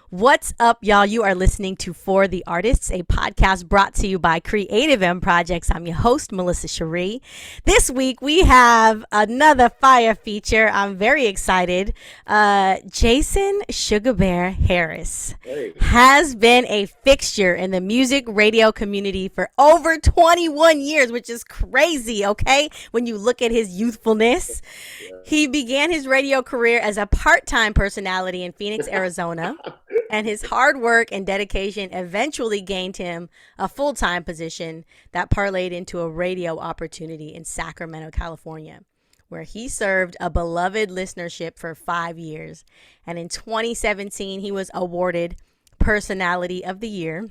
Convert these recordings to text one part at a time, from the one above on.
What's up, y'all? You are listening to For the Artists, a podcast brought to you by Creative M Projects. I'm your host, Melissa Cherie. This week, we have another fire feature. I'm very excited. Jason SUGABEAR Harris Hey, has been a fixture in the music radio community for over 21 years, which is crazy, okay? When you look at his youthfulness. yeah. He began his radio career as a part time personality in Phoenix, Arizona, and his hard work and dedication eventually gained him a full time position that parlayed into a radio opportunity in Sacramento, California, where he served a beloved listenership for 5 years. And in 2017, he was awarded Personality of the Year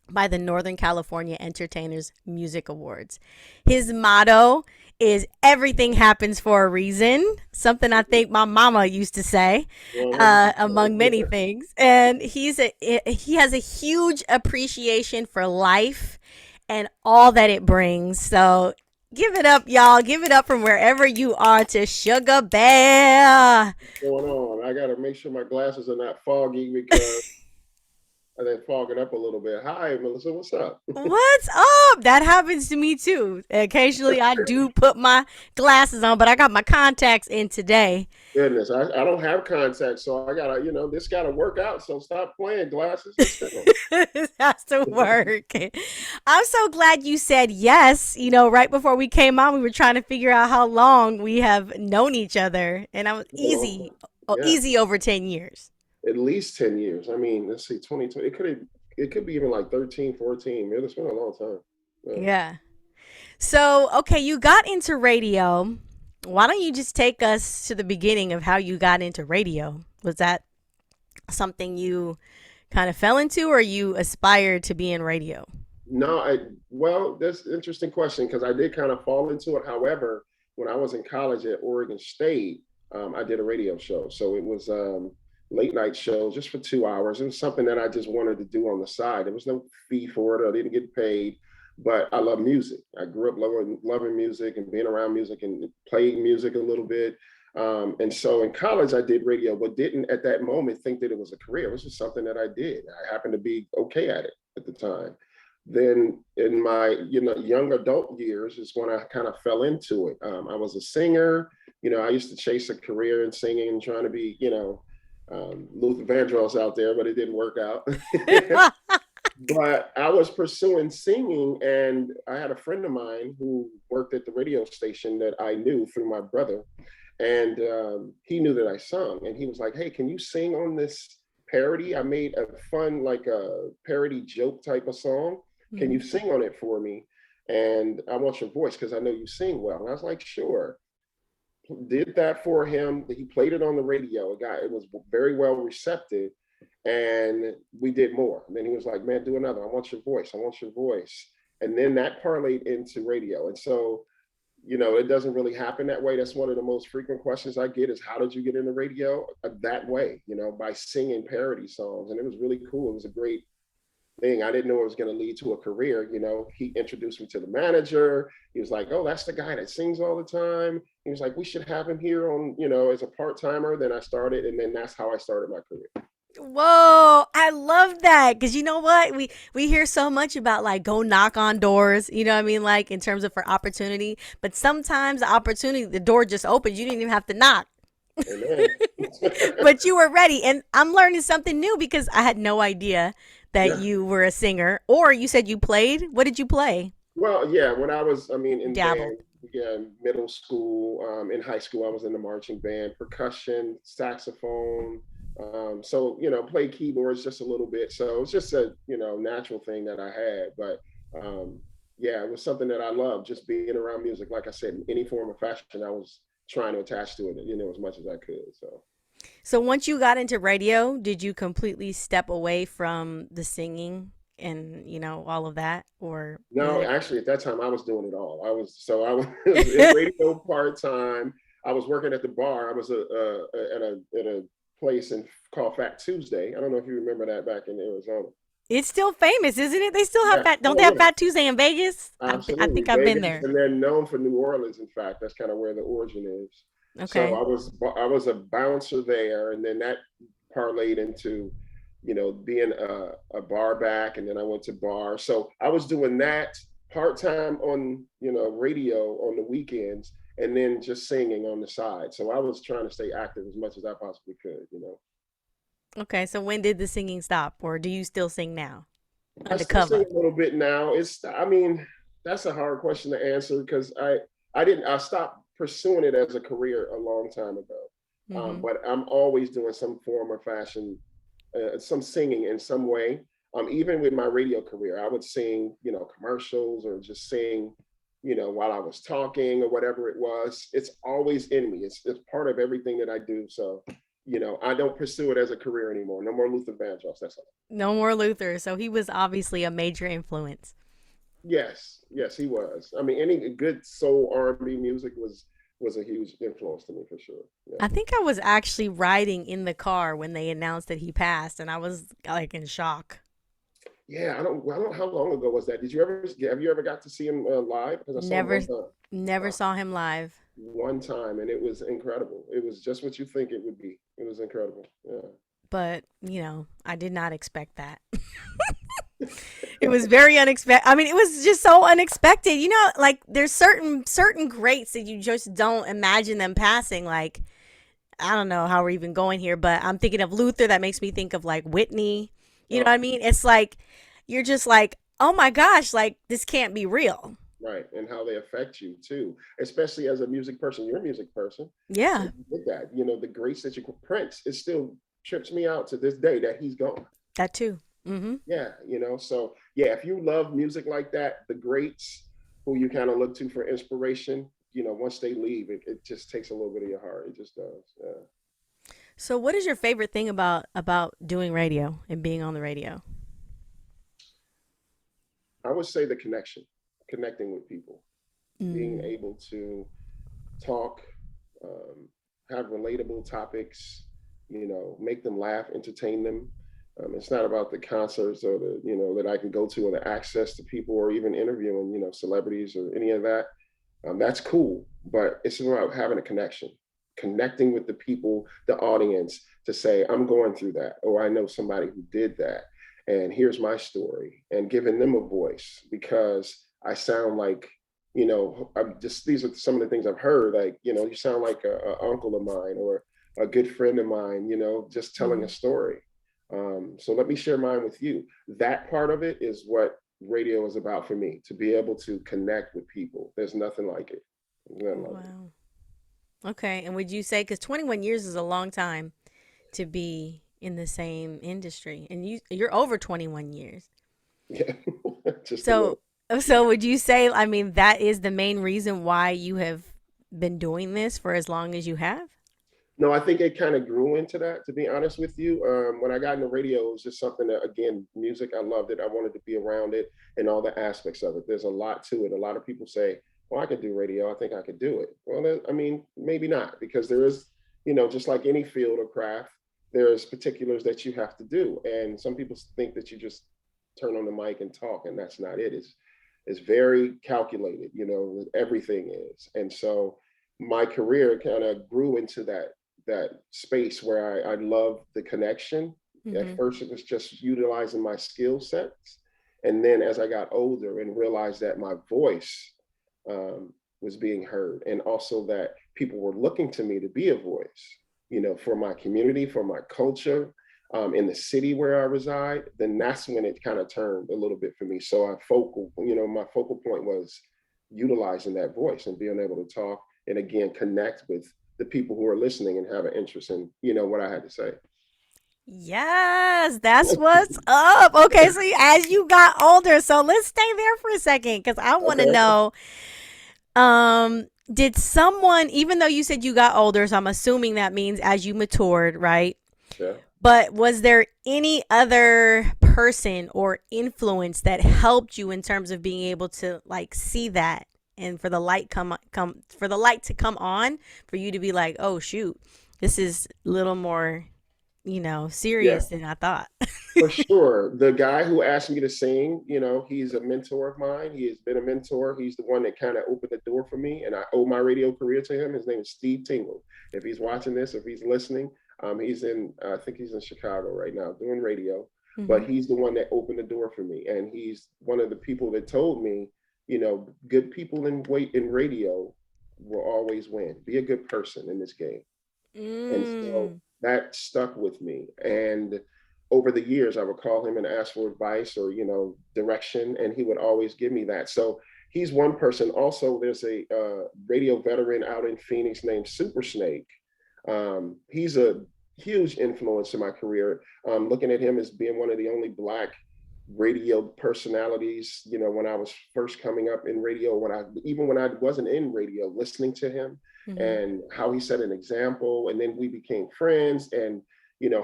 by the Northern California Entertainers Music Awards. His motto is everything happens for a reason, something I think my mama used to say, 100%. among many Yeah. things. And he has a huge appreciation for life and all that it brings. So give it up, y'all. Give it up from wherever you are to Sugar Bear. Going on? I got to make sure my glasses are not foggy because they fog it up a little bit. Hi, Melissa. What's up? What's up? That happens to me too. Occasionally I do put my glasses on, but I got my contacts in today. Goodness, I don't have contacts, so I gotta, this gotta work out. So stop playing glasses. Let's go. It has to work. I'm so glad you said yes. You know, right before we came on, we were trying to figure out how long we have known each other, and I was easy, Well, yeah, easy over 10 years. at least 10 years. I mean, let's see, 2020. It could be even like 13, 14. Man, it's been a long time. Yeah. Yeah. So, okay, you got into radio. Why don't you just take us to the beginning of how you got into radio? Was that something you kind of fell into, or you aspired to be in radio? No, well, that's an interesting question because I did kind of fall into it. However, when I was in college at Oregon State, I did a radio show. So it was late night show just for 2 hours. It was something that I just wanted to do on the side. There was no fee for it. I didn't get paid, but I love music. I grew up loving music and being around music and playing music a little bit. And so in college, I did radio, but didn't at that moment think that it was a career. It was just something that I did. I happened to be okay at it at the time. Then in my young adult years is when I kind of fell into it. I was a singer. I used to chase a career in singing and trying to be Luther Vandross out there, but it didn't work out. But I was pursuing singing, and I had a friend of mine who worked at the radio station that I knew through my brother, and he knew that I sung, and he was like, "Hey, can you sing on this parody? I made a fun, like a parody joke type of song. Can you sing on it for me? And I want your voice because I know you sing well." And I was like, "Sure." Did that for him. He played it on the radio. It was very well received, and we did more. And then he was like, "Man, do another. I want your voice. I want your voice." And then that parlayed into radio. And so, it doesn't really happen that way. That's one of the most frequent questions I get is, how did you get into radio? That way, by singing parody songs. And it was really cool. It was a great thing. I didn't know it was going to lead to a career. He introduced me to the manager. He was like, "Oh, that's the guy that sings all the time." He was like, "We should have him here on, as a part-timer." Then I started, and then that's how I started my career. Whoa, I love that because you know what, we hear so much about like go knock on doors, you know what I mean, like in terms of for opportunity, but sometimes the opportunity, the door just opens, you didn't even have to knock. Amen. But you were ready, and I'm learning something new because I had no idea that Yeah. you were a singer, or you said you played. What did you play? Well, yeah, when I was, in band, Dabbled. yeah, middle school, in high school, I was in the marching band, percussion, saxophone. So, played keyboards just a little bit. So it's just a, natural thing that I had. But yeah, it was something that I loved, just being around music. Like I said, in any form of fashion, I was trying to attach to it, as much as I could. So. So once you got into radio, did you completely step away from the singing and all of that, or was No, it? actually, at that time, I was doing it all. I was in radio part time. I was working at the bar. I was at a place called Fat Tuesday. I don't know if you remember that back in Arizona. It's still famous, isn't it? They still have Yeah. fat. Don't Oh they have yeah. Fat Tuesday in Vegas? I Absolutely. think I've been Vegas, there. and they're known for New Orleans. In fact, that's kind of where the origin is. So Okay. I was a bouncer there, and then that parlayed into, being a bar back, and then I went to bar. So I was doing that part-time on, radio on the weekends, and then just singing on the side. So I was trying to stay active as much as I possibly could. Okay, so when did the singing stop, or do you still sing now I still undercover? sing a little bit now. I mean, that's a hard question to answer because I stopped pursuing it as a career a long time ago. Mm-hmm. But I'm always doing some form or fashion, some singing in some way. Even with my radio career, I would sing, commercials or just sing, while I was talking or whatever it was. It's always in me. It's part of everything that I do. So, I don't pursue it as a career anymore. No more Luther Vandross. That's all. No more Luther. So he was obviously a major influence. Yes, yes, he was. I mean, any good soul R&B music was a huge influence to me for sure. Yeah. I think I was actually riding in the car when they announced that he passed, and I was like in shock. Yeah, I don't. How long ago was that? Have you ever got to see him live? Because I saw him Never, one time. never saw him live. One time, and it was incredible. It was just what you think it would be. It was incredible. But I did not expect that. It was very unexpected. I mean, it was just so unexpected. Like there's certain greats that you just don't imagine them passing. Like I don't know how we're even going here, but I'm thinking of Luther. That makes me think of like Whitney. You know what I Oh, mean? It's like you're just like, oh my gosh, like this can't be real. right, and how they affect you too, especially as a music person. You're a music person, so Yeah, you get that. The greats that you Prince. It still trips me out to this day that he's gone. that too. Mm-hmm. Yeah, so yeah, if you love music like that, the greats who you kind of look to for inspiration, once they leave, it just takes a little bit of your heart. It just does. Yeah. So, what is your favorite thing about doing radio and being on the radio? I would say the connection, connecting with people, being Mm, able to talk, um, have relatable topics, make them laugh, entertain them. It's not about the concerts or that I can go to or the access to people or even interviewing, celebrities or any of that. That's cool, but it's about having a connection, connecting with the people, the audience, to say, I'm going through that, or I know somebody who did that, and here's my story, and giving them a voice because I sound like, I'm just, these are some of the things I've heard, like, you sound like a uncle of mine or a good friend of mine, just telling a mm. story. So let me share mine with you. That part of it is what radio is about for me, to be able to connect with people. There's nothing like it. There's nothing like it. Wow. Okay, and would you say because 21 years is a long time to be in the same industry, and you're over 21 years. Yeah, just a little. So would you say, I mean, that is the main reason why you have been doing this for as long as you have? No, I think it kind of grew into that, to be honest with you. When I got into radio, it was just something that, again, music, I loved it. I wanted to be around it and all the aspects of it. There's a lot to it. A lot of people say, well, I could do radio. I think I could do it. Well, I mean, maybe not, because there is, just like any field or craft, there's particulars that you have to do. And some people think that you just turn on the mic and talk, and that's not it. It's very calculated, everything is. And so my career kind of grew into that space where I love the connection. At Mm-hmm. first, it was just utilizing my skill sets. And then as I got older and realized that my voice was being heard, and also that people were looking to me to be a voice, for my community, for my culture, in the city where I reside, then that's when it kind of turned a little bit for me. So my focal point was utilizing that voice and being able to talk and again connect with the people who are listening and have an interest in what I had to say. Yes, that's what's up. Okay, so as you got older, so let's stay there for a second because I want to Okay. know. Did someone, even though you said you got older, so I'm assuming that means as you matured, right? Yeah. But was there any other person or influence that helped you in terms of being able to like see that and for the light come for the light to come on for you to be like, "Oh shoot, this is a little more, Yeah. serious than I thought." For sure. The guy who asked me to sing, he's a mentor of mine. He has been a mentor. He's the one that kind of opened the door for me, and I owe my radio career to him. His name is Steve Tingle. If he's watching this, if he's listening, He's in, I think he's in Chicago right now doing radio, Mm-hmm. but he's the one that opened the door for me. And he's one of the people that told me, good people in radio will always win. Be a good person in this game. And so Mm. that stuck with me. And over the years, I would call him and ask for advice or, direction, and he would always give me that. So he's one person. Also, there's a radio veteran out in Phoenix named Super Snake. He's a huge influence in my career. Looking at him as being one of the only Black radio personalities, when I was first coming up in radio, even when I wasn't in radio, listening to him Mm-hmm. and how he set an example. And then we became friends, and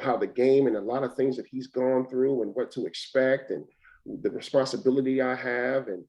how the game and a lot of things that he's gone through and what to expect and the responsibility I have. And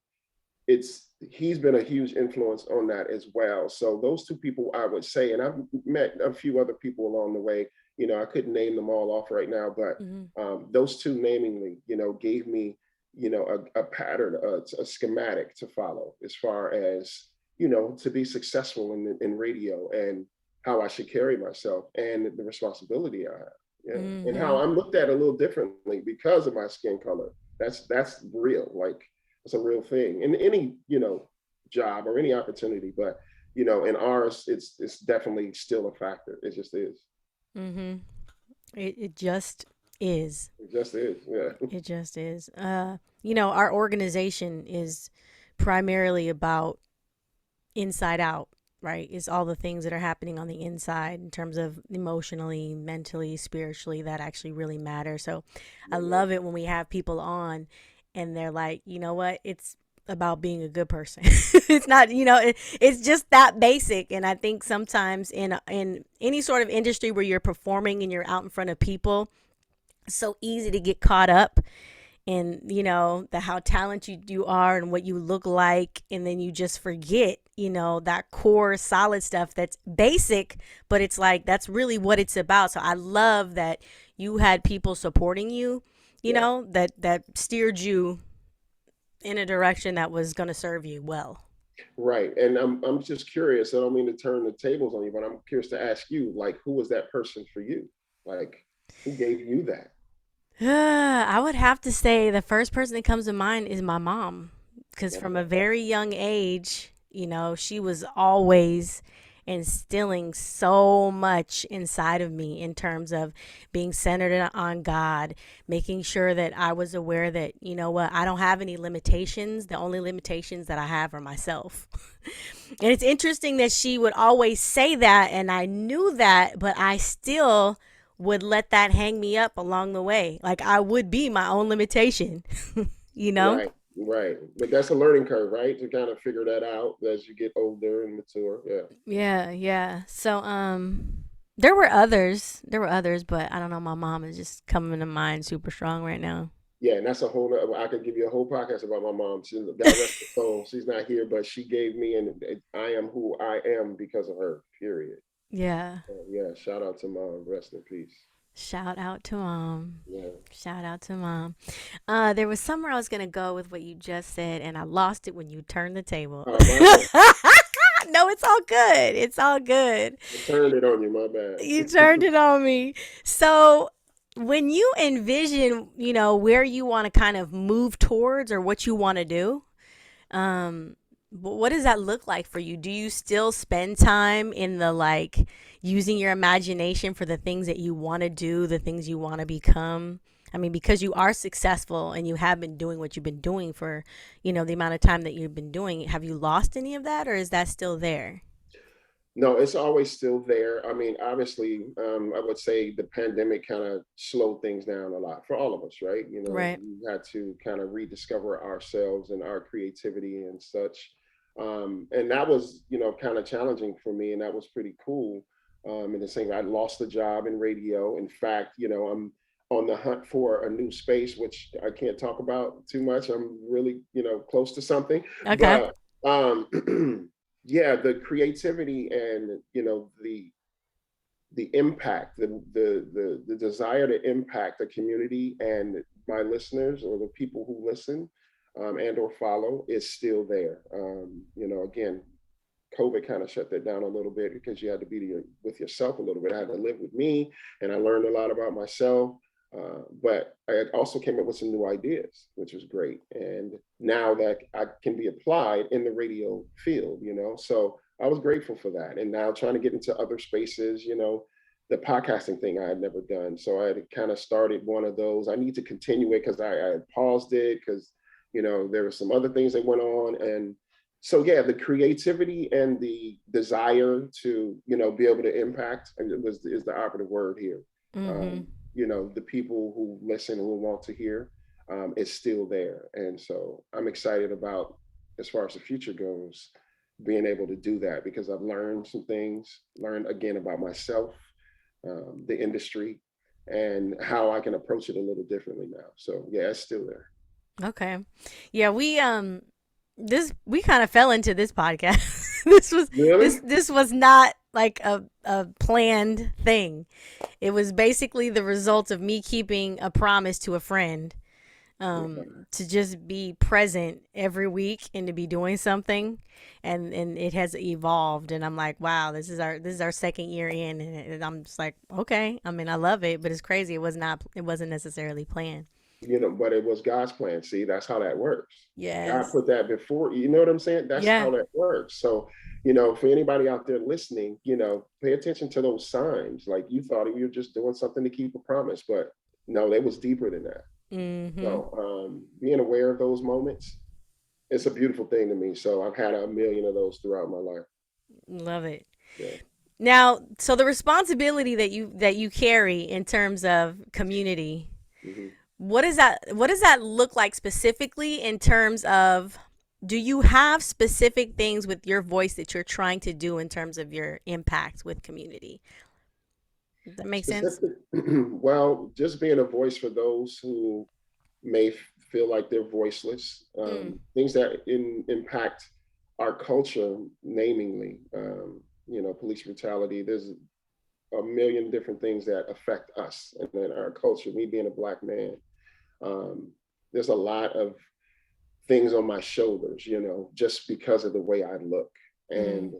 he's been a huge influence on that as well. So those two people I would say, and I've met a few other people along the way. I couldn't name them all off right now, but Mm-hmm. those two namingly, gave me, a pattern, a schematic to follow as far as, to be successful in radio and how I should carry myself and the responsibility I have. Yeah. And Mm-hmm. how I'm looked at a little differently because of my skin color. That's real. Like, it's a real thing in any, job or any opportunity. But, in ours, it's definitely still a factor. It just is. Mm-hmm. It just is. It just is. Yeah. It just is. Our organization is primarily about inside out, right? It's all the things that are happening on the inside in terms of emotionally, mentally, spiritually that actually really matter. So I Yeah. love it when we have people on and they're like, you know what? It's about being a good person. It's not, it's just that basic. And I think sometimes in any sort of industry where you're performing and you're out in front of people, it's so easy to get caught up in the how talented you are and what you look like, and then you just forget that core solid stuff that's basic, but it's like that's really what it's about. So I love that you had people supporting you, Yeah. that steered you in a direction that was going to serve you well. Right. And I'm just curious. I don't mean to turn the tables on you, but I'm curious to ask you, like, who was that person for you? Like, who gave you that? I would have to say the first person that comes to mind is my mom. Because from a Okay. very young age, she was always instilling so much inside of me in terms of being centered on God, making sure that I was aware that, what, I don't have any limitations. The only limitations that I have are myself. And it's interesting that she would always say that, and I knew that, but I still would let that hang me up along the way. Like I would be my own limitation, you know? Right. Right. But that's a learning curve, right? To kind of figure that out as you get older and mature. Yeah. Yeah, yeah. So there were others, but I don't know, my mom is just coming to mind super strong right now. Yeah, and that's a whole I could give you a whole podcast about my mom. She's God rest her soul. She's not here, but she gave me, and I am who I am because of her. Period. Yeah. Yeah, shout out to mom. Rest in peace. Shout out to mom. Yeah. Shout out to mom. There was somewhere I was gonna go with what you just said, and I lost it when you turned the table. My bad. No, it's all good. It's all good. I turned it on you. My You bad. turned it on me. So, when you envision, where you want to kind of move towards or what you want to do, um, what does that look like for you? Do you still spend time in the like using your imagination for the things that you want to do, the things you want to become? I mean, because you are successful and you have been doing what you've been doing for, the amount of time that you've been doing, have you lost any of that or is that still there? No, it's always still there. I mean, obviously, I would say the pandemic kind of slowed things down a lot for all of us, right? Right. We had to kind of rediscover ourselves and our creativity and such. And that was, kind of challenging for me, and that was pretty cool. In the same, I lost a job in radio. In fact, I'm on the hunt for a new space, which I can't talk about too much. I'm really, close to something, Okay. but yeah, the creativity and the impact, the desire to impact the community and my listeners or the people who listen and or follow is still there. Again, COVID kind of shut that down a little bit because you had to be with yourself a little bit. I had to live with me, and I learned a lot about myself. But I also came up with some new ideas, which was great. And now that I can be applied in the radio field, so I was grateful for that. And now trying to get into other spaces, the podcasting thing I had never done. So I had kind of started one of those. I need to continue it because I had paused it because, there were some other things that went on. And so, yeah, the creativity and the desire to, be able to impact is the operative word here. Mm-hmm. The people who listen, who want to hear, is still there. And so I'm excited about, as far as the future goes, being able to do that because I've learned some things, learned again about myself, the industry, and how I can approach it a little differently now. So yeah, it's still there. Okay. Yeah, we kind of fell into this podcast. this was Really? this was not like a planned thing. It was basically the result of me keeping a promise to a friend, Okay. to just be present every week and to be doing something, and it has evolved. And I'm like, wow, this is our second year in, and I'm just like, okay. I mean, I love it, but it's crazy. It wasn't necessarily planned. But it was God's plan. See, that's how that works. God Yes. put that before, you know what I'm saying? That's Yeah. how that works. So, for anybody out there listening, pay attention to those signs. Like you thought you were just doing something to keep a promise, but no, it was deeper than that. Mm-hmm. So, being aware of those moments, it's a beautiful thing to me. So I've had a million of those throughout my life. Love it. Yeah. Now, so the responsibility that you carry in terms of community, Mm-hmm. what does that look like specifically in terms of, do you have specific things with your voice that you're trying to do in terms of your impact with community? Does that make sense? Specific, well, just being a voice for those who may feel like they're voiceless, Mm. things that impact our culture, namely, police brutality. There's a million different things that affect us and then our culture. Me being a Black man, um, there's a lot of things on my shoulders, just because of the way I look. Mm. And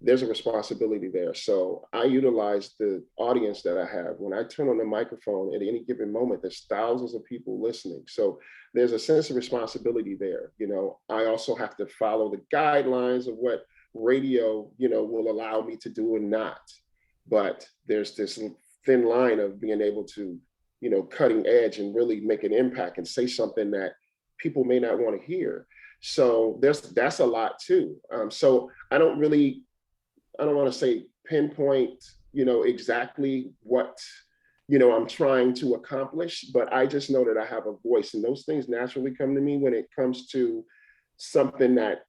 there's a responsibility there. So I utilize the audience that I have. When I turn on the microphone at any given moment, there's thousands of people listening. So there's a sense of responsibility there. I also have to follow the guidelines of what radio, will allow me to do and not. But there's this thin line of being able to, cutting edge and really make an impact and say something that people may not want to hear. So that's a lot too. So I don't want to say pinpoint, exactly what, I'm trying to accomplish, but I just know that I have a voice and those things naturally come to me when it comes to something that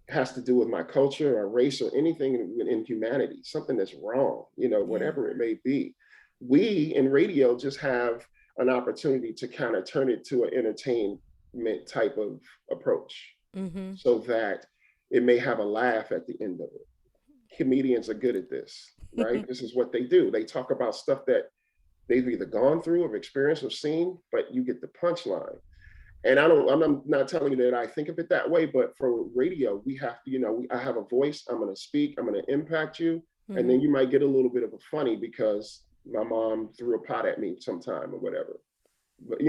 has to do with my culture or race or anything in humanity, something that's wrong, Yeah. whatever it may be. We in radio just have an opportunity to kind of turn it to an entertainment type of approach Mm-hmm. so that it may have a laugh at the end of it. Comedians are good at this, right? This is what they do. They talk about stuff that they've either gone through or experienced or seen, but you get the punchline. And I'm not telling you that I think of it that way, but for radio, we have to, I have a voice. I'm going to speak. I'm going to impact you. And Mm-hmm. then you might get a little bit of a funny because my mom threw a pot at me sometime or whatever. But,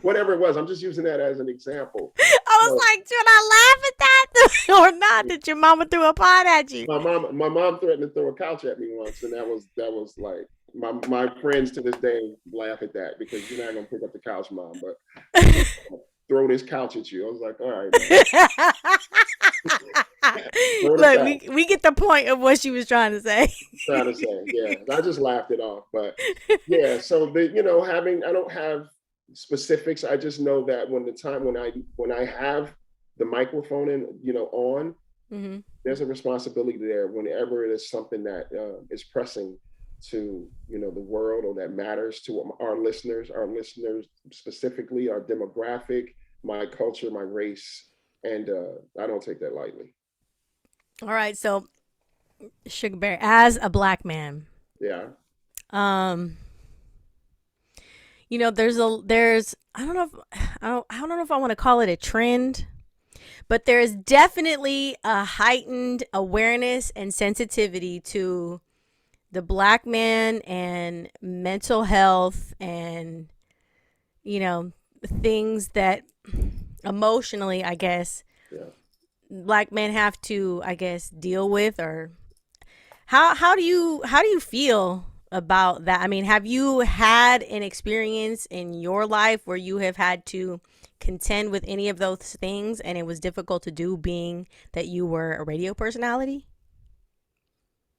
whatever it was, I'm just using that as an example. I was So like, should I laugh at that or not? That your mama threw a pot at you? my mom threatened to throw a couch at me once, and that was like my friends to this day laugh at that because you're not gonna pick up the couch, mom, but I'm gonna throw this couch at you. I was like, all right, man, throw the Look, couch. we get the point of what she was trying to say. Trying to say, yeah, I just laughed it off, but yeah. So having I don't have specifics. I just know that when I have the microphone and on, Mm-hmm. there's a responsibility there whenever it is something that is pressing to the world or that matters to our listeners specifically, our demographic, my culture, my race, and I don't take that lightly. All right, so Sugar Bear, as a Black man, Yeah. um, there's I don't know if I don't know if I want to call it a trend, But there's definitely a heightened awareness and sensitivity to the black man and mental health and, you know, things that emotionally, I guess, Yeah. black men have to, I guess, deal with. Or how do you feel about that? I mean, have you had an experience in your life where you have had to contend with any of those things and it was difficult to do, being that you were a radio personality?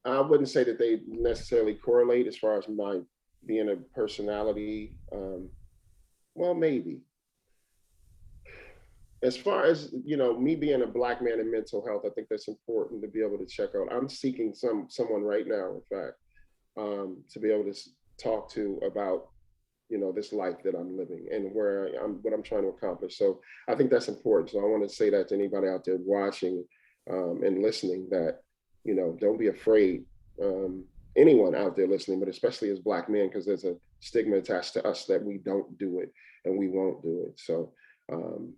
I wouldn't say that they necessarily correlate as far as my being a personality. Well, maybe. As far as me being a black man in mental health, I think that's important to be able to check out. I'm seeking someone right now, in fact, to be able to talk to about this life that I'm living and what I'm trying to accomplish. So I think that's important. So I want to say that to anybody out there watching and listening, that don't be afraid. Um, Anyone out there listening, but especially as black men, because there's a stigma attached to us that we don't do it and we won't do it. So um,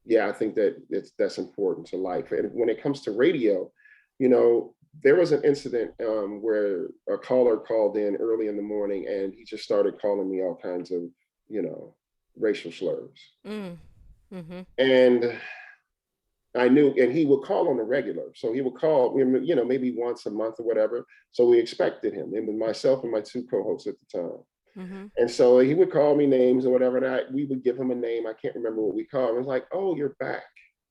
yeah, I think that that's important to life. And when it comes to radio, you know, there was an incident where a caller called in early in the morning and he just started calling me all kinds of, you know, racial slurs. Mm. Mm-hmm. And I knew, and he would call on the regular. So he would call, maybe once a month or whatever. So we expected him, and with myself and my two co-hosts at the time. Mm-hmm. And so he would call me names or whatever, and we would give him a name. I can't remember what we called him. It was like, oh, you're back.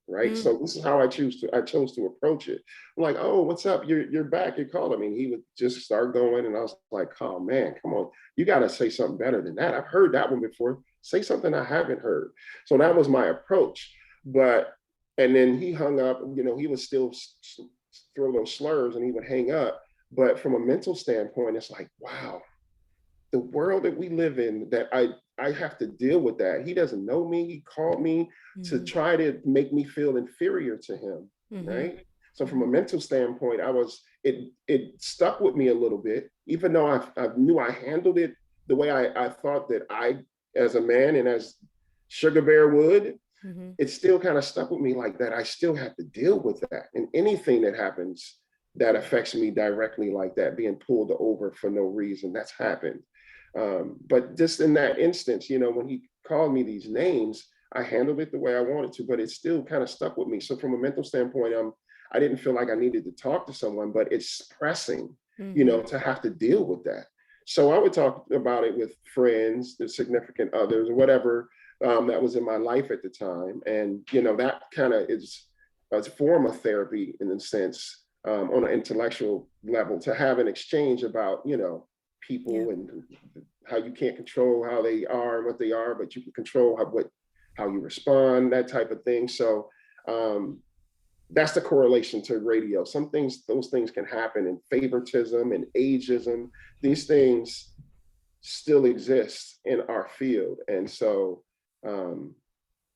Right. Mm. So this is how I chose to approach it. I'm like, oh, what's up? You're back. You're calling me. And he would just start going. And I was like, oh man, come on. You gotta say something better than that. I've heard that one before. Say something I haven't heard. So that was my approach. But and then he hung up, he would still throw those slurs and he would hang up. But from a mental standpoint, it's like, wow, the world that we live in, that I have to deal with that. He doesn't know me. He called me to Mm-hmm. try to make me feel inferior to him, Mm-hmm. right? So from Mm-hmm. a mental standpoint, it stuck with me a little bit, even though I knew I handled it the way I thought that I, as a man and as Sugar Bear would. Mm-hmm. It still kind of stuck with me like that. I still have to deal with that. And anything that happens that affects me directly like that, being pulled over for no reason, that's happened. But just in that instance, when he called me these names, I handled it the way I wanted to, but it still kind of stuck with me. So from a mental standpoint, I didn't feel like I needed to talk to someone, but it's pressing, Mm-hmm. to have to deal with that. So I would talk about it with friends, the significant others, or whatever that was in my life at the time. And, that kind of is a form of therapy in a sense, on an intellectual level, to have an exchange about, Yeah. people and how you can't control how they are and what they are, but you can control how you respond, that type of thing. So that's the correlation to radio. Those things can happen, and favoritism and ageism, these things still exist in our field. And so, um,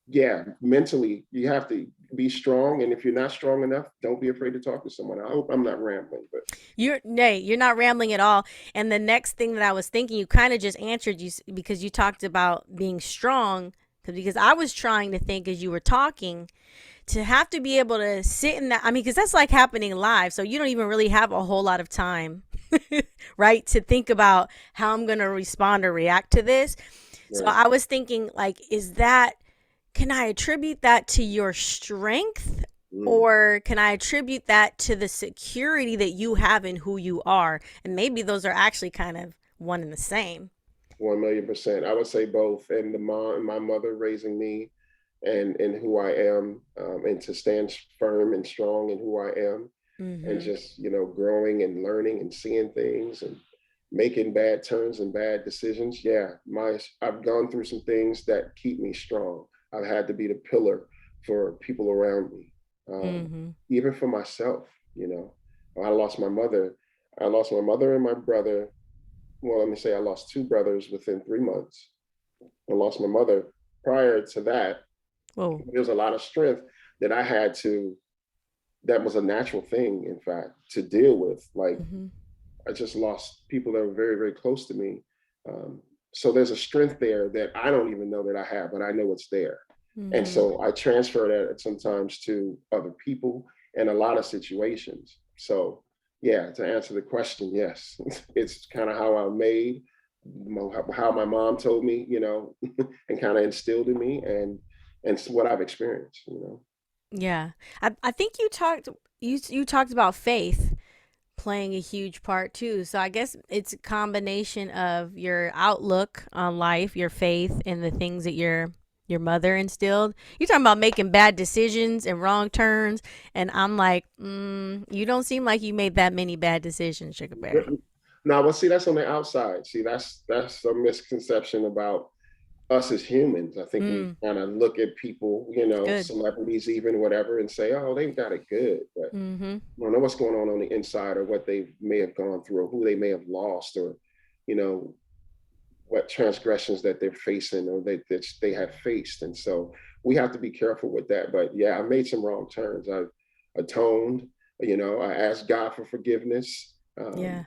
yeah, mentally, you have to be strong. And if you're not strong enough, don't be afraid to talk to someone. I hope I'm not rambling, but You're not rambling at all. And the next thing that I was thinking, you kind of just answered, you because you talked about being strong. Because I was trying to think as you were talking, to have to be able to sit in that. I mean, because that's like happening live, so you don't even really have a whole lot of time, right, to think about how I'm gonna respond or react to this. So right. I was thinking, like, is that, can I attribute that to your strength, Mm. or can I attribute that to the security that you have in who you are? And maybe those are actually kind of one and the same. 1,000,000%. I would say both. And my mother raising me and who I am, and to stand firm and strong in who I am, and Mm-hmm. just, growing and learning and seeing things and making bad turns and bad decisions. Yeah, I've gone through some things that keep me strong. I've had to be the pillar for people around me, Mm-hmm. even for myself. I lost my mother. I lost my mother and my brother. Well, let me say I lost two brothers within 3 months. I lost my mother prior to that. Whoa. There was a lot of strength that I had to, that was a natural thing, in fact, to deal with. Like, Mm-hmm. I just lost people that were very, very close to me. Um, so there's a strength there that I don't even know that I have, but I know it's there. And Mm-hmm. so I transfer that sometimes to other people in a lot of situations. So yeah, to answer the question, yes, it's kind of how I'm made, how my mom told me, and kind of instilled in me, and what I've experienced. Yeah. I think you talked about faith playing a huge part too. So I guess it's a combination of your outlook on life, your faith, and the things that your mother instilled. You're talking about making bad decisions and wrong turns, and I'm like, you don't seem like you made that many bad decisions, Sugar Bear. Now, well, see, that's on the outside. See, that's a misconception about us as humans. I think we Mm, kind of look at people, good. celebrities, even whatever, and say, "Oh, they've got it good," but Mm-hmm. we don't know what's going on the inside, or what they may have gone through, or who they may have lost, or you know what transgressions that they're facing, or that they have faced. And so we have to be careful with that. But yeah, I made some wrong turns. I atoned. I asked God for forgiveness. Yeah.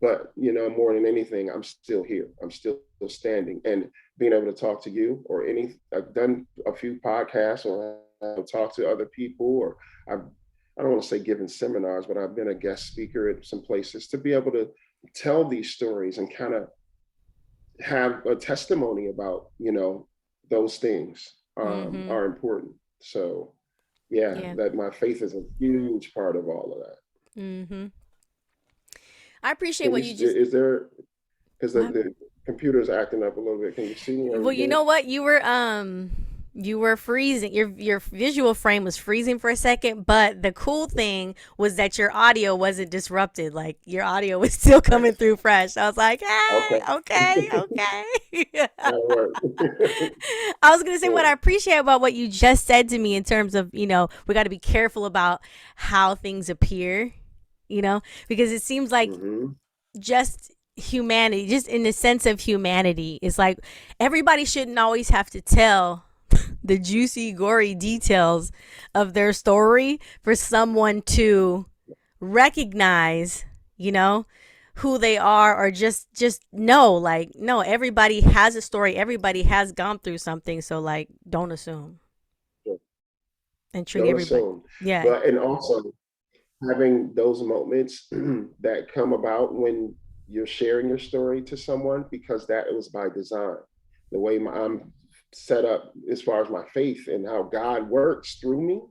But more than anything, I'm still here. I'm still standing, and being able to talk to you, or I've done a few podcasts, or I've talked to other people, or I've, I don't want to say given seminars, but I've been a guest speaker at some places, to be able to tell these stories and kind of have a testimony about those things Mm-hmm. are important. So yeah, Yeah. that my faith is a huge part of all of that. Mm-hmm. I appreciate Can what you you just. is there because What? the computer's acting up a little bit. Can you see me or Well, you good? know what? You were freezing. Your visual frame was freezing for a second, but the cool thing was that your audio wasn't disrupted. Like your audio was still coming through fresh. I was like, "Hey, Okay. okay, okay." That'll work. I was going to say what I Cool. appreciate about what you just said to me in terms of, we got to be careful about how things appear, because it seems like Mm-hmm. just humanity, just in the sense of humanity, it's like everybody shouldn't always have to tell the juicy, gory details of their story for someone to recognize, you know, who they are, or just know, like, no, everybody has a story, everybody has gone through something, so like don't assume and treat Don't everybody. assume. Yeah. But and also having those moments that come about when you're sharing your story to someone, because that it was by design. The way I'm set up as far as my faith and how God works through me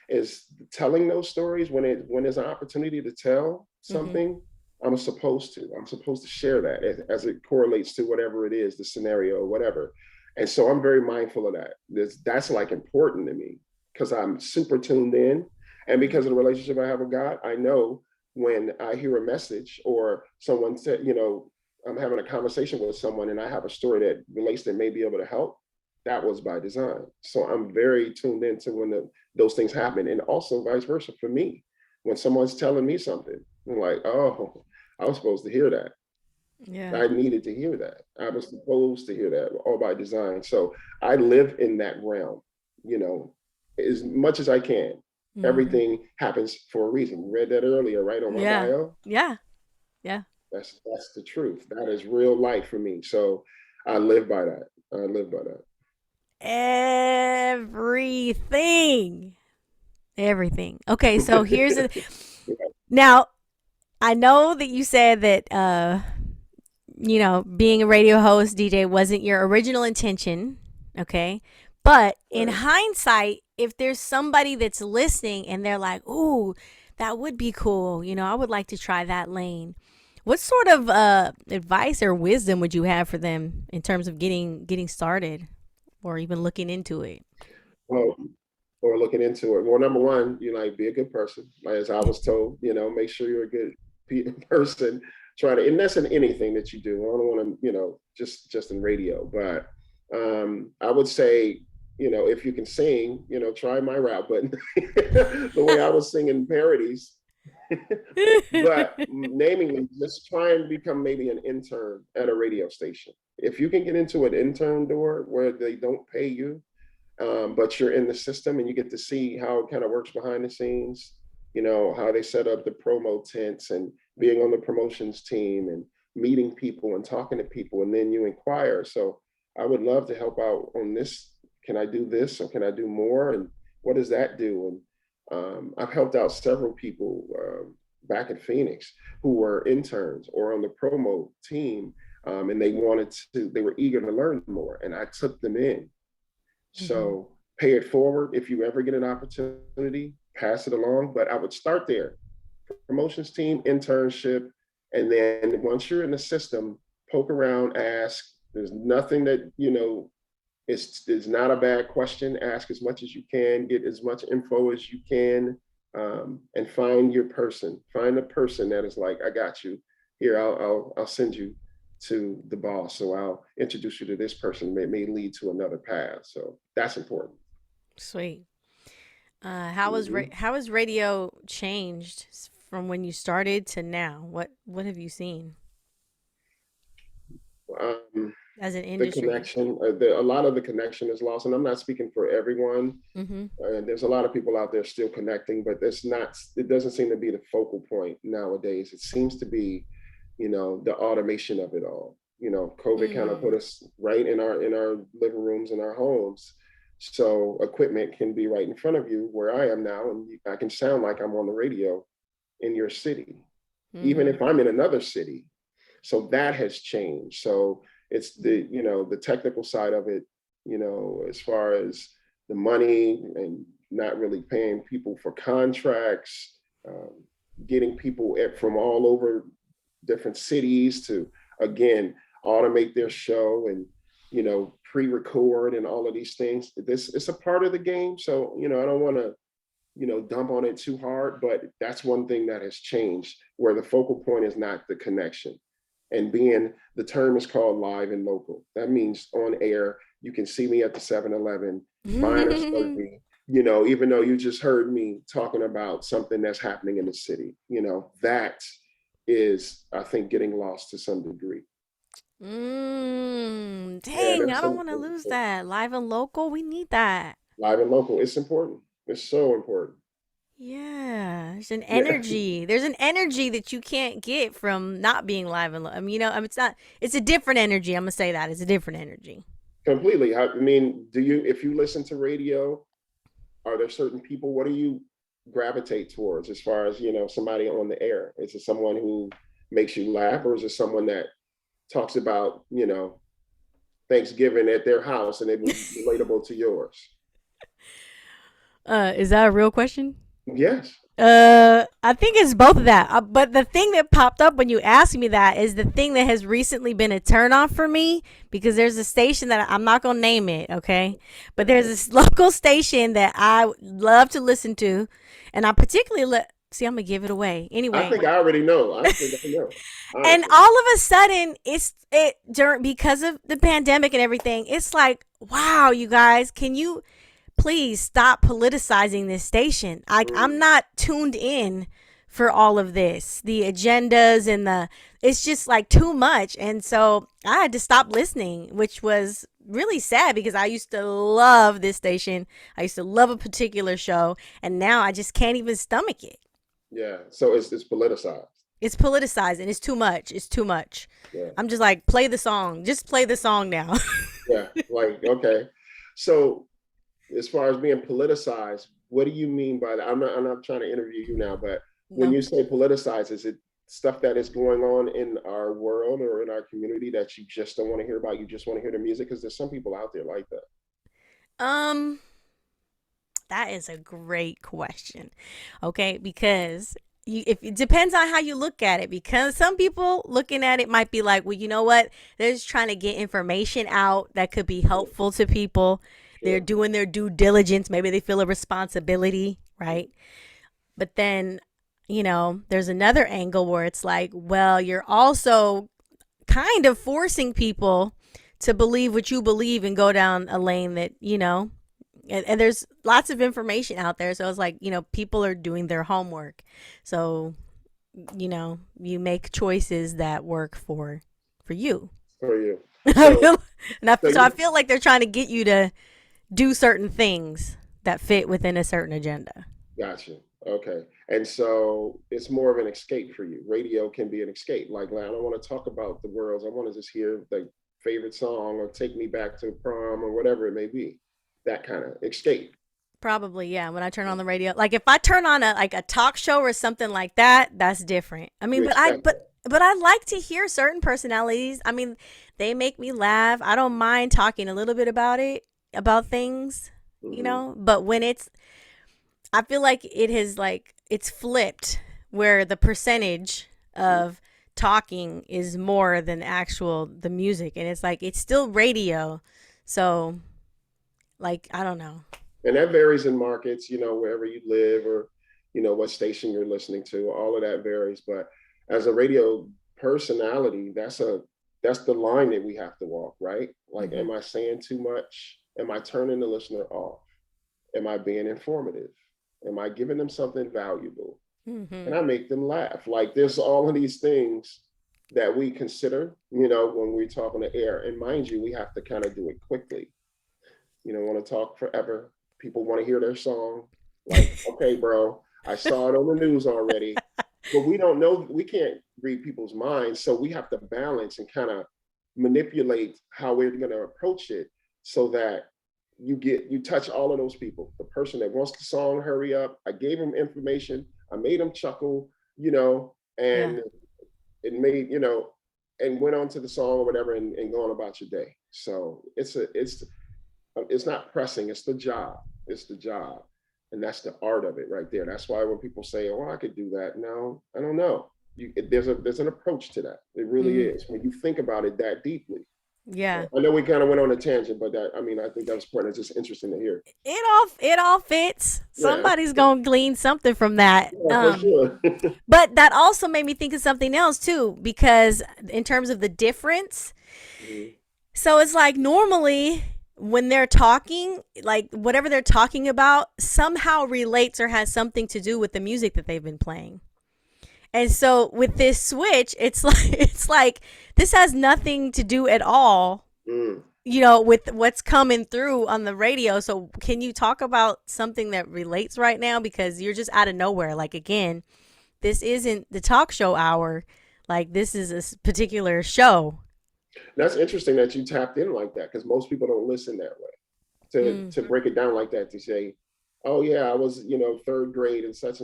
is telling those stories when there's an opportunity to tell Mm-hmm. something. I'm supposed to share that as it correlates to whatever it is, the scenario or whatever. And so I'm very mindful of that. That's like important to me, because I'm super tuned in, and because of the relationship I have with God, I know when I hear a message, or someone said, I'm having a conversation with someone and I have a story that relates that may be able to help, that was by design. So I'm very tuned into when those things happen. And also vice versa for me. When someone's telling me something, I'm like, oh, I was supposed to hear that. Yeah. I needed to hear that. I was supposed to hear that, all by design. So I live in that realm, you know, as much as I can. Mm-hmm. Everything happens for a reason. You read that earlier, right, on my Yeah. bio. Yeah. Yeah. That's the truth. That is real life for me. So I live by that. I live by that. Everything. Everything. Okay, so here's a now I know that you said that being a radio host, DJ wasn't your original intention, okay? But in Right. hindsight, if there's somebody that's listening and they're like, "Ooh, that would be cool. I would like to try that lane." What sort of advice or wisdom would you have for them in terms of getting started or even looking into it? Well, or looking into it. Well, number one, be a good person. As I was told, make sure you're a good person. Try to, and that's in anything that you do. I don't want to, just in radio, but I would say, if you can sing, try my route. But the way I was singing parodies, but naming, just try and become maybe an intern at a radio station. If you can get into an intern door where they don't pay you, but you're in the system and you get to see how it kind of works behind the scenes, how they set up the promo tents, and being on the promotions team, and meeting people and talking to people, and then you inquire. So I would love to help out on this can I do this or can I do more? And what does that do? And I've helped out several people back in Phoenix who were interns or on the promo team, and they were eager to learn more, and I took them in. Mm-hmm. So pay it forward. If you ever get an opportunity, pass it along. But I would start there, promotions team, internship, and then once you're in the system, poke around, ask. There's nothing that, it's not a bad question. Ask as much as you can, get as much info as you can, and find your person. Find the person that is like, I got you. Here, I'll send you to the boss. So I'll introduce you to this person. May lead to another path. So that's important. Sweet. Mm-hmm. How has radio changed from when you started to now? What have you seen Um, as an the industry? connection, a lot of the connection is lost, and I'm not speaking for everyone. Mm-hmm. There's a lot of people out there still connecting, but it's not. It doesn't seem to be the focal point nowadays. It seems to be, the automation of it all. COVID kind of put Mm. us right in our living rooms and our homes, so equipment can be right in front of you where I am now, and I can sound like I'm on the radio in your city, even Mm-hmm. if I'm in another city. So that has changed. So it's the technical side of it, as far as the money and not really paying people for contracts, um, getting people from all over different cities to, again, automate their show and, pre-record and all of these things. This it's a part of the game. So, I don't want to, dump on it too hard, but that's one thing that has changed where the focal point is not the connection. And being the term is called live and local. That means on air, you can see me at the 7-Eleven buying a Slurpee, even though you just heard me talking about something that's happening in the city. That is, I think, getting lost to some degree. Yeah, Dang, I there's don't some want to lose that. Live and local, we need that. live and local. It's important. It's so important. Yeah, there's an Yeah. energy. There's an energy that you can't get from not being live and I mean, it's not. It's a different energy. I'm gonna say that it's a different energy. Completely. I mean, if you listen to radio, are there certain people, what do you gravitate towards as far as, somebody on the air? Is it someone who makes you laugh, or is it someone that talks about, Thanksgiving at their house and it was relatable to yours? Is that a real question? Yes. I think it's both of that. But the thing that popped up when you asked me that is the thing that has recently been a turnoff for me because there's a station that I'm not gonna name it, okay? But there's Okay. this local station that I love to listen to, and I particularly see. I'm gonna give it away I anyway. think I already know. I think I know, And honestly. all of a sudden, it during because of the pandemic and everything. It's like, wow, you guys, can you please stop politicizing this station? I'm Mm, not tuned in for all of this, the agendas and it's just like too much. And so I had to stop listening, which was really sad because I used to love this station. I used to love a particular show, and now I just can't even stomach it. yeah. So it's politicized. It's politicized and it's too much. It's too much. Yeah. I'm just like, play the song. Just play the song now. Yeah. Like, okay. So as far as being politicized, what do you mean by that? I'm not trying to interview you now, but when No. you say politicized, is it stuff that is going on in our world or in our community that you just don't want to hear about? You just want to hear the music? Because there's some people out there like that. Um, that is a great question. Okay, because if it depends on how you look at it, because some people looking at it might be like, well, you know what? They're just trying to get information out that could be Sure. helpful to people. They're Sure. doing their due diligence. Maybe they feel a responsibility, right? But then, there's another angle where it's like, well, you're also kind of forcing people to believe what you believe and go down a lane that, and there's lots of information out there. So it's like, people are doing their homework. So, you make choices that work for you. For you. So, So so I you feel like they're trying to get you to do certain things that fit within a certain agenda. Gotcha. Okay. And so it's more of an escape for you. Radio can be an escape. Like, I don't want to talk about the worlds. I want to just hear the favorite song or take me back to prom or whatever it may be. that kind of escape. Probably, yeah. When I turn on the radio, like if I turn on a talk show or something like that, that's different. I mean, You expect that. but I like to hear certain personalities. I mean, they make me laugh. I don't mind talking a little bit about it, about things, Hmm. But when I feel like it has like it's flipped where the percentage of talking is more than actual the music, and it's like it's still radio. So, like, I don't know. And that varies in markets, wherever you live, or what station you're listening to. All of that varies. But as a radio personality, that's the line that we have to walk, right? Like, Mhm. am I saying too much? Am I turning the listener off? Am I being informative? Am I giving them something valuable? Can Mhm. I make them laugh? Like, there's all of these things that we consider, when we talk on the air. And mind you, we have to kind of do it quickly. Want to talk forever. People want to hear their song. Like, okay, bro, I saw it on the news already, but we don't know, we can't read people's minds. So we have to balance and kind of manipulate how we're going to approach it so that you touch all of those people. The person that wants the song, hurry up. I gave them information. I made them chuckle, Yeah. and it made, and went on to the song or whatever, and go on about your day. So it's not pressing. It's the job. It's the job. And that's the art of it right there. That's why when people say, oh, I could do that. No, I don't know. There's an approach to that. It really Mhm. is. When you think about it that deeply. Yeah. I know we kind of went on a tangent, but I think that was important. It's just interesting to hear. It all fits. Yeah. Somebody's going to glean something from that. Yeah, for sure. But that also made me think of something else too because in terms of the difference, Mhm. so it's like normally when they're talking, like whatever they're talking about somehow relates or has something to do with the music that they've been playing. And so with this switch, it's like this has nothing to do at all, Mm. with what's coming through on the radio. So can you talk about something that relates right now because you're just out of nowhere? Like again, this isn't the talk show hour. Like this is a particular show. That's interesting that you tapped in like that because most people don't listen that way. To Mm-hmm. break it down like that, to say, oh yeah, I was, third grade and such,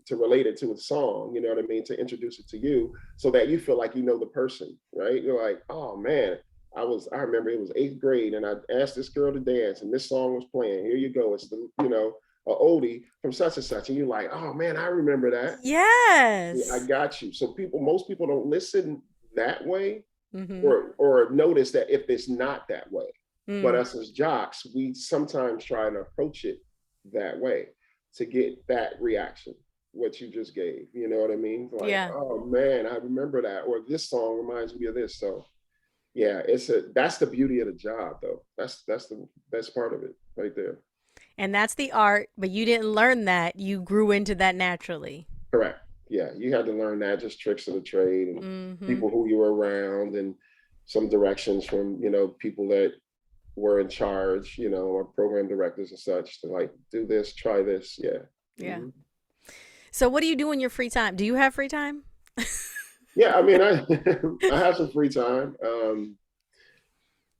to relate it to a song, you know what I mean, to introduce it to you so that you feel like you know the person, right? You're like, oh man, I remember it was eighth grade and I asked this girl to dance and this song was playing. Here you go. It's the, a oldie from such and such. And you're like, oh man, I remember that. Yeah, I Yes. got you. So most people don't listen that way, Mm-hmm. or notice that if it's not that way. But Mm. us as jocks, we sometimes try to approach it that way to get that reaction, what you just gave. You know what I mean? Like, Yeah. oh man, I remember that, or this song reminds me of this. So yeah, that's the beauty of the job, though. That's the best part of it right there. And that's the art, but you didn't learn that. You grew into that naturally. Correct. Yeah, you had to learn that, just tricks of the trade and Mm-hmm. people who you were around, and some directions from people that were in charge, or program directors and such, to like do this, try this. Yeah. Yeah. Hmm. So what do you do in your free time? Do you have free time? Yeah, I mean, I I have some free time.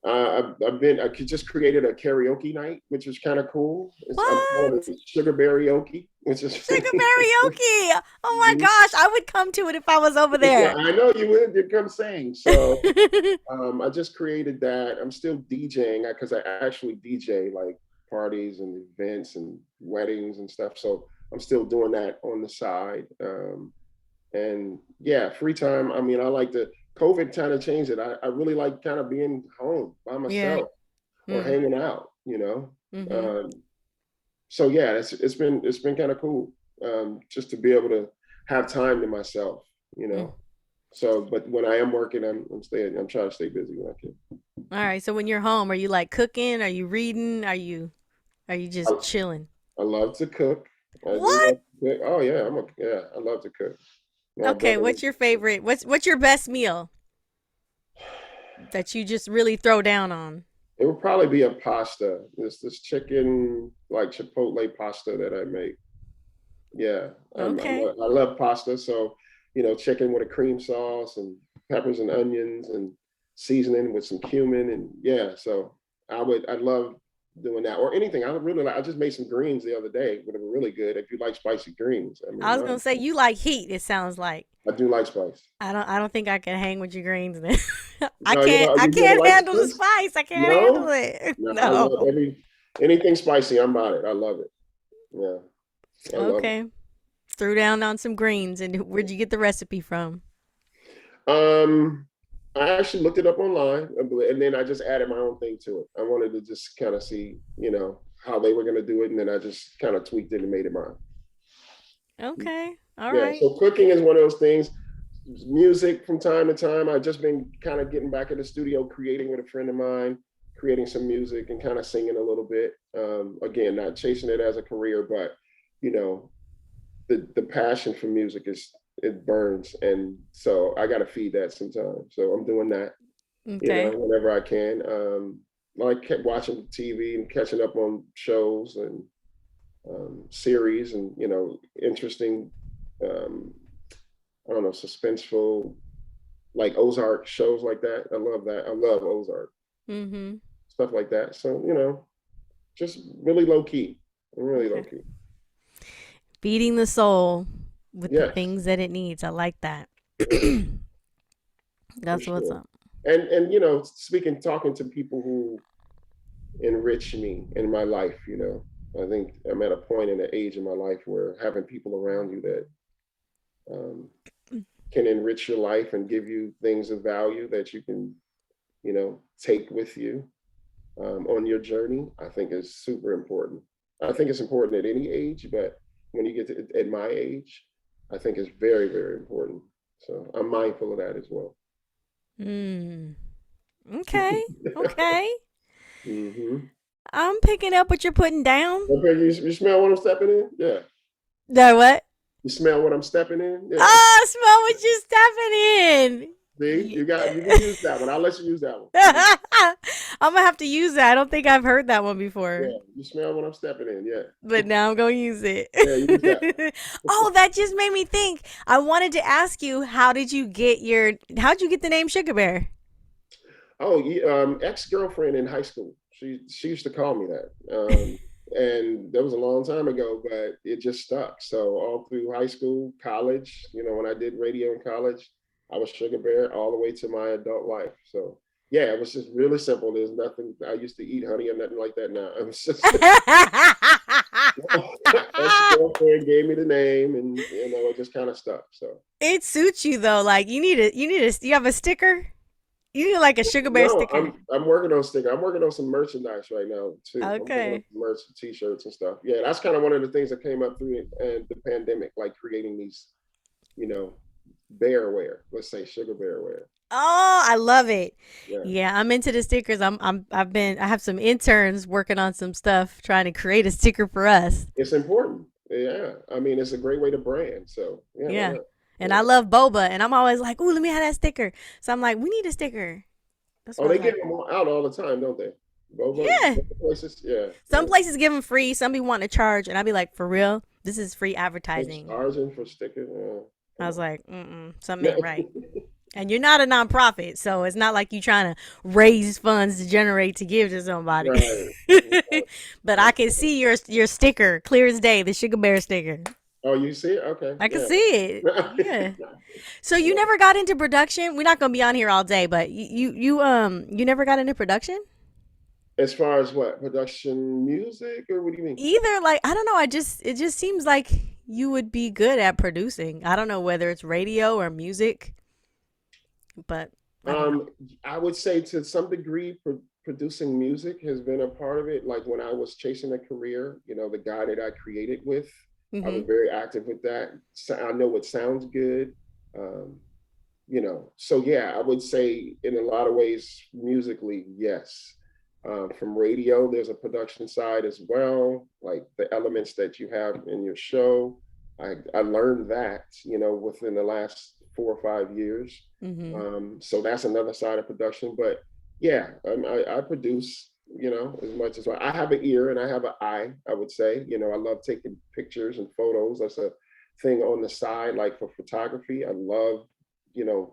I just created a karaoke night, which is kind of cool. I'm calling What? it SUGABEAR, which is Sugar karaoke. Oh my gosh, I would come to it if I was over yeah, there. I know you would. You come sing. So I just created that. I'm still DJing because I actually DJ like parties and events and weddings and stuff. So I'm still doing that on the side. And yeah, free time. I mean, I like to. COVID kind of changed it. I really like kind of being home by Yeah. myself or Mm. hanging out. Mm-hmm. So yeah, it's been kind of cool, just to be able to have time to myself. You Mm. know. So, but when I am working, I'm staying. I'm trying to stay busy when I can. All right. So when you're home, are you like cooking? Are you reading? Are you just I, chilling? I love to cook. I do What? love to cook. Oh yeah, yeah. I love to cook. My Okay. brother. What's your favorite? What's your best meal that you just really throw down on? It would probably be a pasta. This chicken like chipotle pasta that I make. Yeah, Okay. I love pasta. So, chicken with a cream sauce and peppers and onions and seasoning with some cumin, and yeah. So I love doing that or anything. I really like. I just made some greens the other day, but they were really good. If you like spicy greens, I I mean, was gonna say you like heat. It sounds like. I do like spice. I don't think I can hang with your greens then. No, I you never can't like handle the spice? spice. I can't handle No, it. no. I love No. anything spicy. I'm about it. I love it. Yeah, I love it. Okay. Threw down on some greens, and where'd you get the recipe from? Um, I actually looked it up online, and then I just added my own thing to it. I wanted to just kind of see, how they were going to do it, and then I just kind of tweaked it and made it mine. Okay. All Yeah. right. So cooking is one of those things. Music from time to time. I've just been kind of getting back in the studio, creating with a friend of mine, creating some music and kind of singing a little bit. Again, not chasing it as a career, but you know, the passion for music is it burns, and so I got to feed that sometimes. So I'm doing that, Okay. whenever I can. Like kept watching TV and catching up on shows and series and interesting. Um, I don't know, suspenseful like Ozark shows like that. I love that. I love Ozark Mm-hmm. stuff like that. So just really low key. Really low Okay. key. Feeding the soul with the Yes, things that it needs. I like that. for That's what's sure. up. And talking to people who enrich me in my life. I think I'm at a point in the age in my life where having people around you that um, can enrich your life and give you things of value that you can, take with you on your journey, I think is super important. I think it's important at any age, but when you get to at my age, I think it's very, very important. So I'm mindful of that as well. Mm. Okay. Okay. hmm I'm picking up what you're putting down. Okay, you smell what I'm stepping in? Yeah. No, what? You smell what I'm stepping in? Yeah. Oh, smell what you're stepping in. See, Yeah. you can use that one. I'll let you use that one. I'm gonna have to use that. I don't think I've heard that one before, Yeah, you smell what I'm stepping in. Yeah. but now I'm gonna use it. Yeah, use that one. Oh, that just made me think. I wanted to ask you, how'd you get the name Sugar Bear? Oh, ex-girlfriend in high school. She used to call me that. And that was a long time ago, but it just stuck. So all through high school, college, when I did radio in college, I was Sugar Bear all the way to my adult life. So yeah, it was just really simple. There's nothing. I used to eat honey or nothing like that. Now it was just ex-girlfriend gave me the name, and it just kind of stuck. So It suits you though. Like you have a sticker. You need like a Sugar Bear no, sticker. I'm working on sticker. I'm working on some merchandise right now too. I'm working on Okay. some merch, t-shirts and stuff. Yeah, that's kind of one of the things that came up through the pandemic, like creating these, you know, bear wear. Let's say sugar bear wear. Oh, I love it. Yeah, Yeah, I'm into the stickers. I have some interns working on some stuff trying to create a sticker for us. it's important. Yeah, I mean, it's a great way to brand. So yeah, why Yeah. not? And I Yeah. love boba and I'm always like, "Ooh, let me have that sticker." So I'm like, "We need a sticker." That's Oh, why I they was give like, them out all the time, don't they? Boba "Yeah." places. Yeah, Some yeah. places give them free, some be wanting to charge, and I'd be like, "For real? This is free They're advertising." charging for stickers. Yeah, I come was on. like, "Mm-mm, something Yeah. ain't right." And you're not a nonprofit, so it's not like you trying to raise funds to generate to give to somebody. Right. But I can see your sticker clear as day, the Sugar Bear sticker. Oh, you see it? Okay. I can Yeah. see it. Yeah. So you Yeah. never got into production? We're not gonna be on here all day, but you never got into production? As far as what production music, or what do you mean? Either like I don't know, it just seems like you would be good at producing. I don't know whether it's radio or music, but I don't know. Um, I would say to some degree, producing music has been a part of it. Like when I was chasing a career, the guy that I created with, I was Mhm. very active with that. So I know it sounds good. Um, so yeah, I would say in a lot of ways, musically, yes. From radio, there's a production side as well, like the elements that you have in your show. I learned that, within the last 4 or 5 years. Mhm. So that's another side of production. But yeah, I produce, as much as I have an ear and I have an eye, I would say. I love taking pictures and photos. That's a thing on the side, like for photography. I love,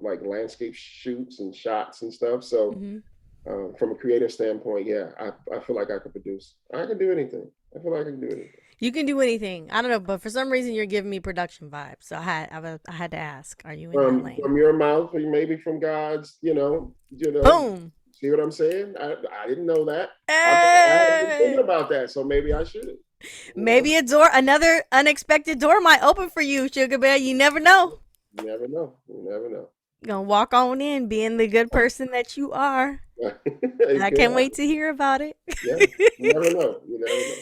like landscape shoots and shots and stuff. So Mhm. From a creative standpoint, yeah, I feel like I could produce. I can do anything. I feel like I can do anything. You can do anything. I don't know, but for some reason you're giving me production vibes. So I had to ask, are you in that lane? From your mouth, or maybe from God's, Boom. see what I'm saying? I didn't know that. I haven't been thinking Hey. about that, so maybe I should. You know, Maybe another unexpected door might open for you, Sugar Bear. You never know. you never know. You never know. You're gonna walk on in being the good person that you are. And It I could can't wait happen. to hear about it. Yeah, you never know. You never know.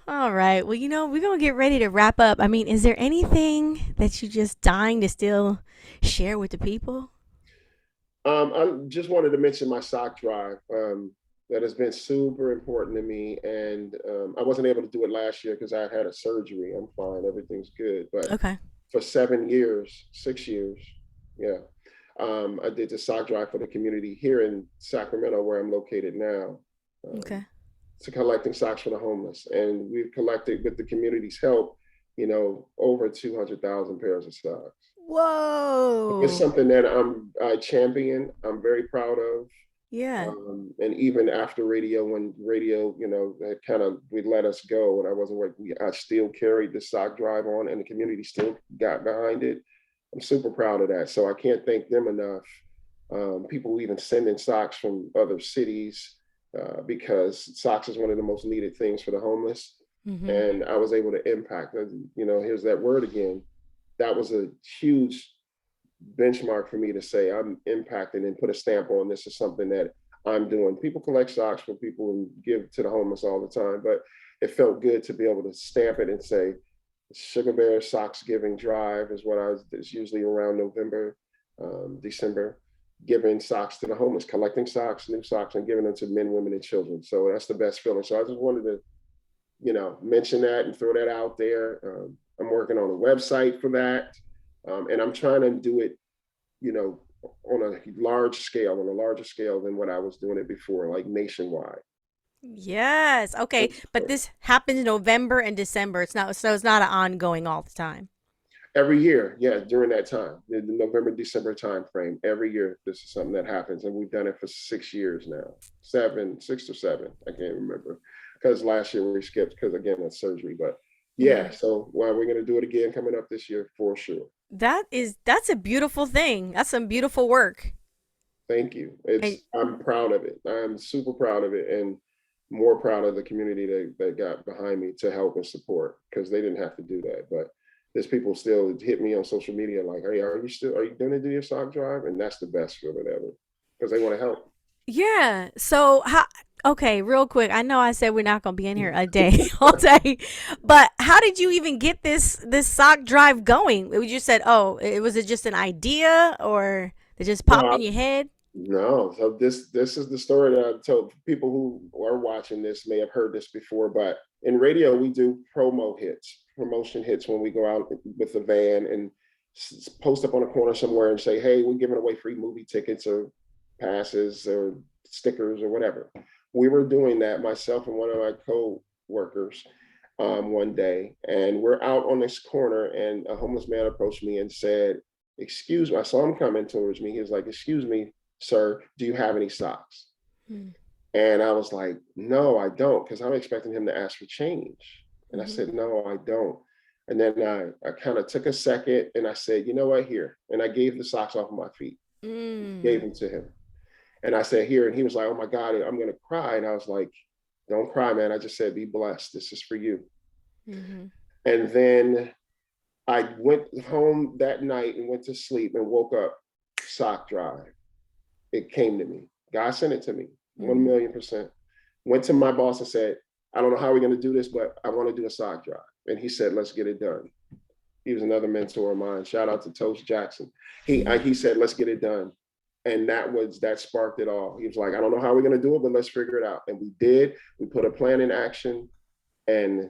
All right. Well, we're going to get ready to wrap up. I mean, is there anything that you just dying to still share with the people? I just wanted to mention my sock drive. That has been super important to me, and I wasn't able to do it last year because I had a surgery. I'm fine, everything's good. But Okay. for 7 years, 6 years, yeah, I did the sock drive for the community here in Sacramento, where I'm located now. Um, Okay. to collecting socks for the homeless, and we've collected with the community's help, over 200,000 pairs of socks. It's Whoa. something that I champion. I'm very proud of. Yeah. And even after radio, when radio, that kind of would let us go, and I wasn't working, I still carried the sock drive on, and the community still got behind it. I'm super proud of that. So I can't thank them enough. People even sending socks from other cities because socks is one of the most needed things for the homeless. Mm-hmm. And I was able to impact. Here's that word again. That was a huge benchmark for me to say I'm impacting and put a stamp on this is something that I'm doing. People collect socks for people and give to the homeless all the time, but it felt good to be able to stamp it and say Sugar Bear Socks Giving Drive is what it's usually around November, December, giving socks to the homeless, collecting socks, new socks, and giving them to men, women, and children. So that's the best feeling. So I just wanted to, mention that and throw that out there. I'm working on a website for that. And I'm trying to do it, you know, on a larger scale than what I was doing it before, like nationwide. Yes. Okay. But this happens in November and December. It's not an ongoing all the time. Every year, yeah, during that time, the November, December time frame, every year, this is something that happens. And we've done it for 6 years now, 6 or 7, I can't remember. Because last year we skipped because again, that's surgery. But yeah, Mm. so we're going to do it again coming up this year for sure. That's a beautiful thing. That's some beautiful work. Thank you. And I'm proud of it. I'm super proud of it, and more proud of the community that got behind me to help and support because they didn't have to do that. But there's people still hit me on social media like, "Hey, are you going to do your sock drive?" And that's the best feeling ever because they want to help. yeah. So how okay, real quick. I know I said we're not gonna be in here a day all day, but how did you even get this sock drive going? You said, oh, was it just an idea or it just popped No, in your head? no. So this is the story that I told people who are watching this may have heard this before, but in radio we do promotion hits when we go out with the van and post up on a corner somewhere and say, "Hey, we're giving away free movie tickets or passes or stickers or whatever." We were doing that, myself and one of my co-workers, one day, and we're out on this corner, and a homeless man approached me and said, "Excuse me." I saw him coming towards me. He was like, "Excuse me, sir, do you have any socks?" Mm-hmm. And I was like, "No, I don't," because I'm expecting him to ask for change. And I Mm-hmm. said, "No, I don't." And then I kind of took a second and I said, "You know what, here." And I gave the socks off of my feet, gave Mm. them to him. And I said, "Here." And he was like, "Oh my God, I'm going to cry." And I was like, "Don't cry, man. I just said, be blessed. This is for you." Mm-hmm. And then I went home that night and went to sleep and woke up, sock drive. It came to me. God sent it to me, 1 Mm-hmm. million percent. Went to my boss and said, "I don't know how we're going to do this, but I want to do a sock drive." And he said, "Let's get it done." He was another mentor of mine. Shout out to Toast Jackson. He said, "Let's get it done." And that sparked it all. He was like, "I don't know how we're going to do it, but let's figure it out." And we did. We put a plan in action, and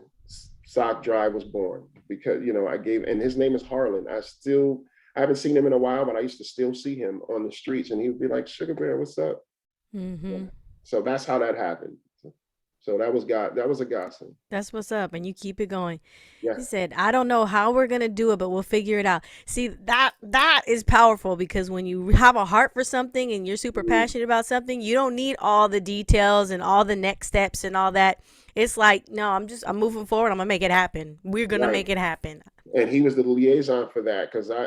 Sock Drive was born because I gave, and his name is Harlan. I haven't seen him in a while, but I used to still see him on the streets, and he would be like, "Sugar Bear, what's up?" Yeah. Mm-hmm. So that's how that happened. So that was God. That was a godsend. That's what's up, and you keep it going. Yeah. He said, "I don't know how we're gonna do it, but we'll figure it out." See, that is powerful because when you have a heart for something and you're super Mhm. passionate about something, you don't need all the details and all the next steps and all that. It's like, no, I'm moving forward. I'm gonna make it happen. We're gonna Right. make it happen. And he was the liaison for that because I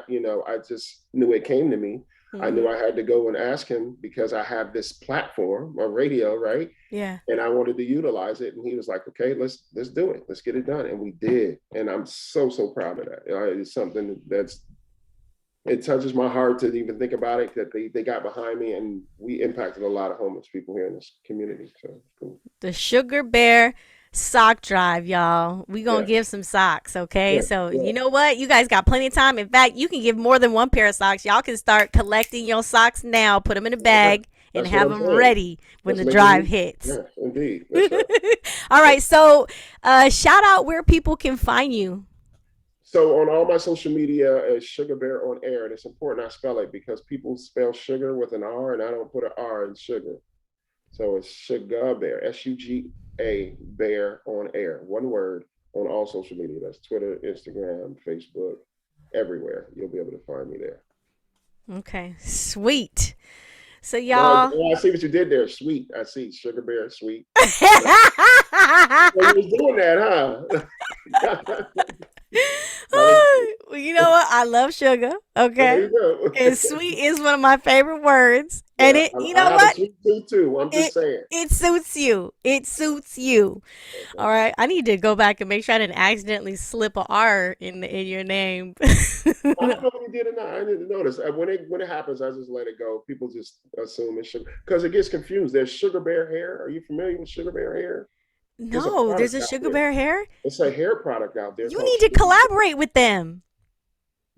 just knew it came to me. I knew Mm-hmm. I had to go and ask him because I have this platform on radio, right? Yeah. And I wanted to utilize it. And he was like, "Okay, let's do it. Let's get it done." And we did. And I'm so proud of that. It's something that's it touches my heart to even think about it that they got behind me and we impacted a lot of homeless people here in this community. So cool. The Sugar Bear sock drive, y'all. We gonna Yeah, give some socks, okay? yeah, So yeah. you know what? You guys got plenty of time. In fact, you can give more than one pair of socks. Y'all can start collecting your socks now. Put them in a bag and That's what have I'm them saying. ready when Let's the make it drive easy. hits. Yeah, indeed. That's right. All right. So, shout out where people can find you. So on all my social media is Sugar Bear on air. And it's important I spell it because people spell sugar with an R and I don't put an R in sugar. So it's SUGABEAR, SUGA Bear on air. One word on all social media. That's Twitter, Instagram, Facebook, everywhere. You'll be able to find me there. Okay. Sweet. So, No, y'all. I see what you did there. Sweet. I see Sugar Bear, sweet. So you was doing that, huh? That was Well, you know what? I love sugar. there Okay. you go. And sweet is one of my favorite words. And Yeah, it, you I know have a what? sweet tooth too. I'm just It saying. it suits you. It suits you. Oh, All thank you. right. I need to go back and make sure I didn't accidentally slip a R in your name. I don't know if you did or not. I didn't notice. When it happens, I just let it go. People just assume it's sugar because it gets confused. There's Sugar Bear hair. Are you familiar with Sugar Bear hair? There's a No, there's product a out sugar there. bear hair. It's a hair product out there You called need to Sugar Bear. collaborate with them.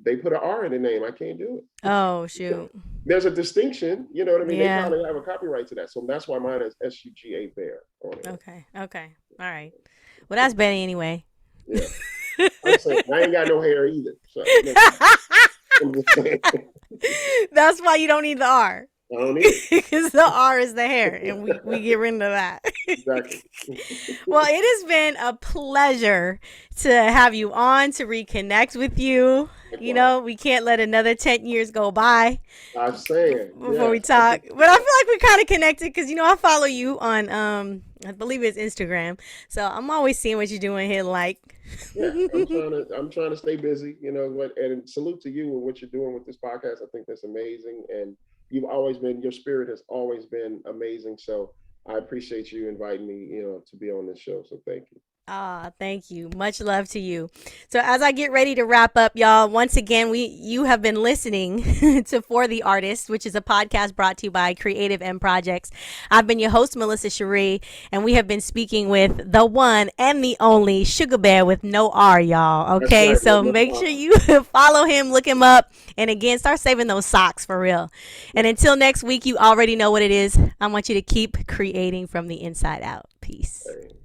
They put an R in the name. I can't do Oh it. shoot. There's a distinction. You know what I mean? They Yeah. probably have a copyright to that. So that's why mine is SUGA Bear on it. Okay. Okay. All right. Well, that's Betty anyway. Yeah. I'm saying I ain't got no hair either. So I'm just saying. That's why you don't need the R. I don't need it. Because the R is the hair, and we get rid of that. Exactly. Well, it has been a pleasure to have you on to reconnect with you. You Likewise. know, we can't let another 10 years go by I'm saying, before we yes. talk. But I feel like we're kind of connected because, you know, I follow you on, I believe it's Instagram. So I'm always seeing what you're doing here. Like, Yeah, I'm trying to stay busy, and salute to you and what you're doing with this podcast. I think that's amazing. And your spirit has always been amazing. So I appreciate you inviting me, to be on this show. So thank you. ah, thank you. Much love to you. So as I get ready to wrap up, y'all, once again, you have been listening to For the Artist, which is a podcast brought to you by Creative M Projects. I've been your host, Melissa Cherie, and we have been speaking with the one and the only Sugar Bear with no R, y'all. That's Okay, right. so No make sure problem. you follow him, look him up, and again, start saving those socks for real. And until next week, you already know what it is. I want you to keep creating from the inside out. Peace. Hey.